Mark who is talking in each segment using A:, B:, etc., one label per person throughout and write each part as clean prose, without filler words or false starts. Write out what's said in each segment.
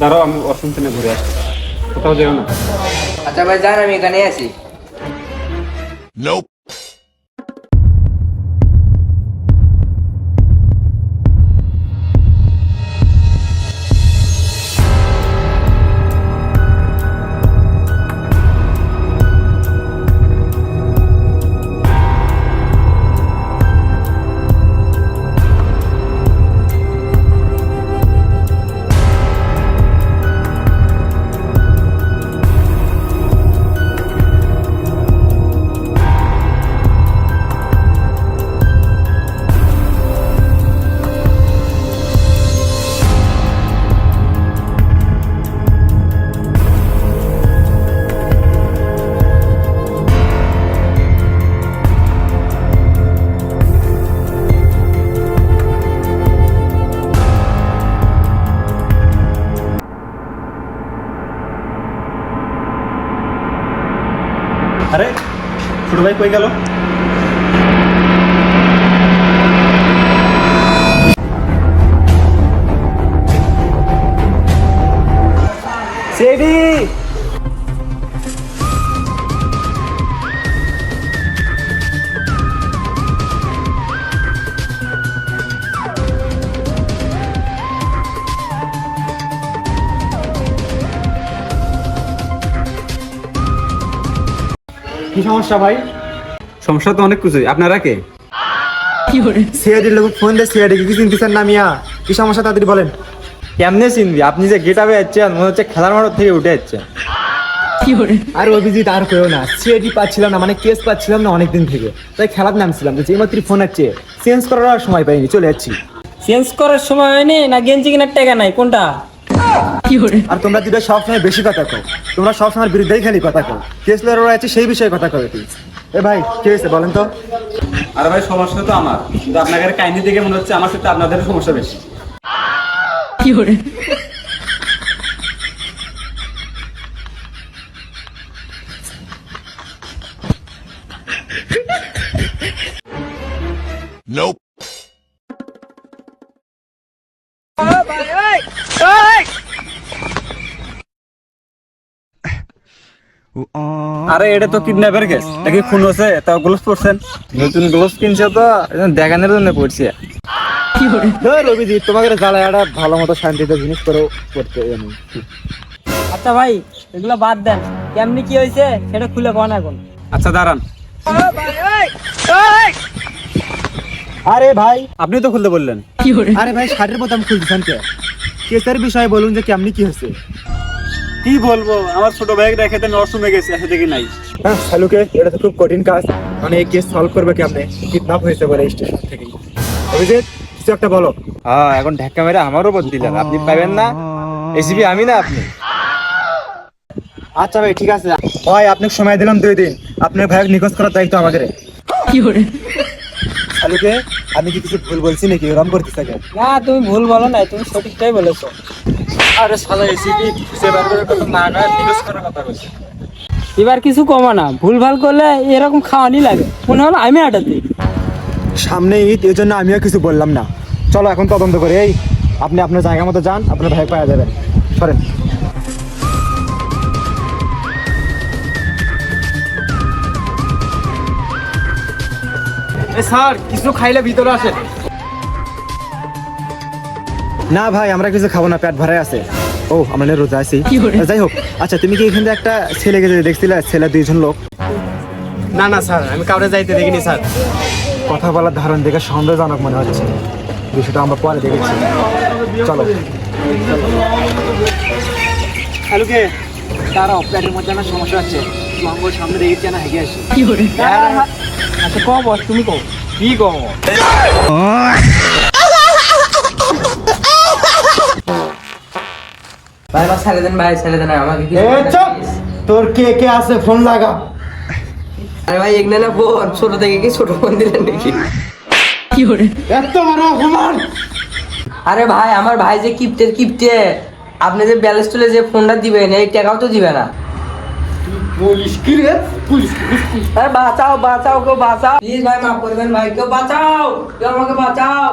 A: দাঁড়াও, আমি অসুবিধা না ঘুরে আসছি, কোথাও যেও না।
B: আচ্ছা ভাই যান, আমি এখানে আছি।
A: আরে ছোট ভাই কই গেল? সেডি কি সমস্যা ভাই? সমস্যা তো অনেক কিছুই। আপনারা কে?
C: সিআইডির লোক ফোন দিয়ে সিআইডি কি চিনতেছেন না মিয়া? কি সমস্যা তাড়াতাড়ি বলেন।
A: কেমনে চিনবি? আপনি যে গেট আপে যাচ্ছেন মনে হচ্ছে খেলার মাঠ থেকে উঠে যাচ্ছেন।
C: আর অভিজিৎ আর কেউ না, সিআইডি পাচ্ছিলাম না, মানে কেস পাচ্ছিলাম না অনেকদিন থেকে, তাই খেলার নামছিলাম। যে মাত্র ফোন আসছে, চেঞ্জ করার আর সময় পাইনি, চলে যাচ্ছি।
D: চেঞ্জ করার সময় হয়নি না গেঞ্জি কেনার টাকা নাই, কোনটা?
C: আর তোমরা দুটো সবসময় বেশি কথা কও, তোমরা সবসময় বিরুদ্ধেই খালি কথা কও। কেস লড়াই আছে সেই বিষয়ে কথা কবে তুই? এ ভাই কি হয়েছে বলেন তো?
A: আরে ভাই সমস্যা তো আমার, কিন্তু আপনাদের কাহিনী দেখে মনে হচ্ছে আমার সাথে আপনাদের সমস্যা বেশি। আরে এটা তো কিডন্যাপের কেস, নাকি খুন হচ্ছে? তাও গ্লোভস পরছেন, নতুন গ্লোভস কিনছে তো দেখানোর জন্য পড়ছে।
C: ধর অভিজিৎ, তোমাকে জ্বালায় একটা ভালো মতো শান্তিতে জিনিস করে করতে জানি।
D: আচ্ছা ভাই এগুলো বাদ দেন, কেমনি কি হয়েছে সেটা খুলে কন এখন।
A: আচ্ছা দাঁড়ান,
C: আরে ভাই,
A: আপনি তো খুলতে বললেন।
C: আরে ভাই শার্টের বোতাম খুলতেছেন কে? কেসের বিষয়ে বলুন যে কেমনি কি হয়েছে।
A: কি বলবো, আমার ছোট ভাইকে রেখেতে নরসুমে গেছে, এসে দেখি নাই।
C: হ্যাঁ হ্যালোকে, এটা তো খুব কঠিন কাজ, মানে এই কেস সলভ করবে কেমনে? কিডন্যাপ হয়েছে বলে স্টেশন থেকে। অভিজিৎ কিছু একটা বলো।
A: হ্যাঁ এখন ধাক্কা মেরে আমার উপর দিলেন, আপনি পাবেন না। এসিপি আমি না আপনি।
C: আচ্ছা ভাই ঠিক আছে ভাই, আপনাকে সময় দিলাম 2 দিন, আপনার ভাইকে নিখোঁজ করার দায়িত্ব আমাদের। হ্যালোকে, আমি কি কিছু ভুল বলছি নাকি? ওরম করতেছে কেন?
D: না তুমি ভুল বলো না, তুমি সঠিকটাই বলেছো।
A: আরে শালা এসিপি সেবার করে কথা না না নিউজ করার কথা বলছে।
D: এবার কিছু কমা না, ভুল ভাল করলে এরকম খাওয়ানি লাগে, মনে হলো আমি আটাতে।
C: সামনে ঈদ, এই জন্য আমিও কিছু বললাম না। চলো এখন তদন্ত করি। এই আপনি আপনার জায়গা মতো যান, আপনার ভাই পাওয়া যাবেন। সরেন।
A: স্যার কিছু খাইলে ভিতরে আসেন।
C: না ভাই আমরা কিছু খাবো না, পেট ভরে আছে। ও আমরা রোজা আছি। যাই হোক, আচ্ছা তুমি কি এখানে একটা ছেলেকে যে দেখছিলে, ছেলে 2জন লোক?
A: না না স্যার, আমি কাউরে যাইতে দেখিনি স্যার।
C: কথা বলার ধরন দেখে সন্দেহজনক মনে হচ্ছে, বিষয়টা আমরা পরে দেখেছি। চলো।
A: হ্যালোকে তারা পেটের মধ্যে না সমস্যা হচ্ছে, তুই সামনে দেখেছি না, হেগে আসি।
D: আচ্ছা কম বস, তুমি কম
A: কি কম?
B: ভাই ভাই ছেড়ে দেন, ভাই ছেড়ে দেন, আমাকে কি?
C: তোর কে কে আছে ফোন লাগা।
B: আরে ভাই এখানে না ফোন, ছোট থেকে কি ছোট ফোন দিলেন নাকি?
C: এত বড় অপমান!
B: আরে ভাই আমার ভাই যে কিপ্টে, আপনি যে ব্যালেন্স তুলে যে ফোনটা দিবেন এই টাকাও তো দিবে না।
A: পুলিশ কি রে? পুলিশ
B: আরে বাঁচাও বাঁচাও, কেউ বাঁচাও প্লিজ, ভাই মাফ করবেন ভাই, কেউ বাঁচাও, কেউ আমাকে বাঁচাও।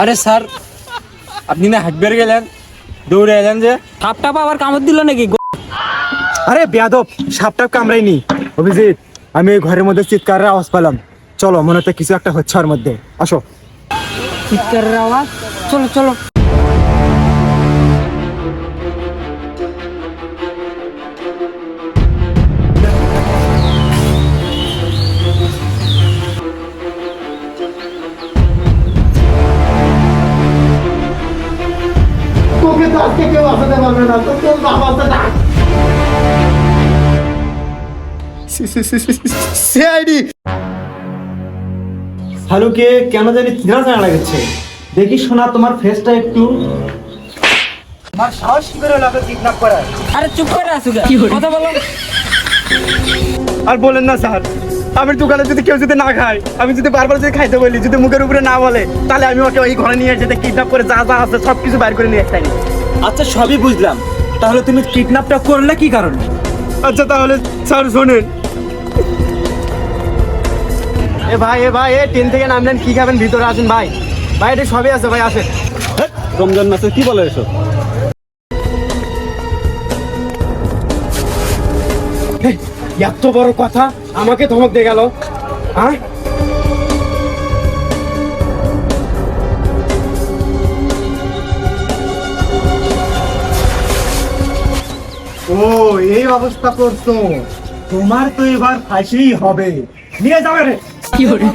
A: আরে স্যার, আপনি না হাঁটবে গেলেন, দৌড়ে এলেন যে?
D: সাপটা আবার কামড় দিল নাকি?
C: আরে বেয়াদব, সাপটা কামড়াইনি। অভিজিৎ, আমি ওই ঘরের মধ্যে চিৎকারের আওয়াজ পেলাম। চলো, মনে হচ্ছে কিছু একটা হচ্ছে ওর মধ্যে। আসো।
D: চিৎকারের আওয়াজ, চলো চলো।
C: তোকে তো আজকে কেউ আসাতে পারবে না, তো তোর বাবাটা ডাক। সিআইডি শালুকে কেন জানি চিনা জানা লাগছে। দেখি শোনা, তোমার ফেসটা একটু। আমার সাহস কি করে লাগে কিডন্যাপ করার?
D: আরে চুপ করে আসো, কথা বলো।
C: আর বলেন না স্যার, আমি দোকানে যদি কেউ যদি না খায়, আমি যদি বারবার যদি খাইতে বলি, যদি মুখের উপরে না বলে, তাহলে আমি ওকে ওই ঘরে নিয়ে যেতে কিডন্যাপ করে যা যা আছে সব কিছু বাইর করে নিয়ে আসতাই।
A: আচ্ছা, সবই বুঝলাম, তাহলে তুমি কিডন্যাপটা করলে কি কারণে?
C: আচ্ছা তাহলে স্যার শোনেন। এ ভাই ট্রেন থেকে নামলেন, কি খাবেন ভিতরে আসেন ভাই। ভাই এটা সবই আছে ভাই, আসেন।
A: রমজান মাসে কি বলে এসব?
C: এত বড় কথা আমাকে ধমক দিয়ে গেল, হ্যাঁ? ও এই অবস্থা করছো, তোমার তো এবার ফাঁসিই হবে। নিয়ে যাবে রে।
D: কি করে?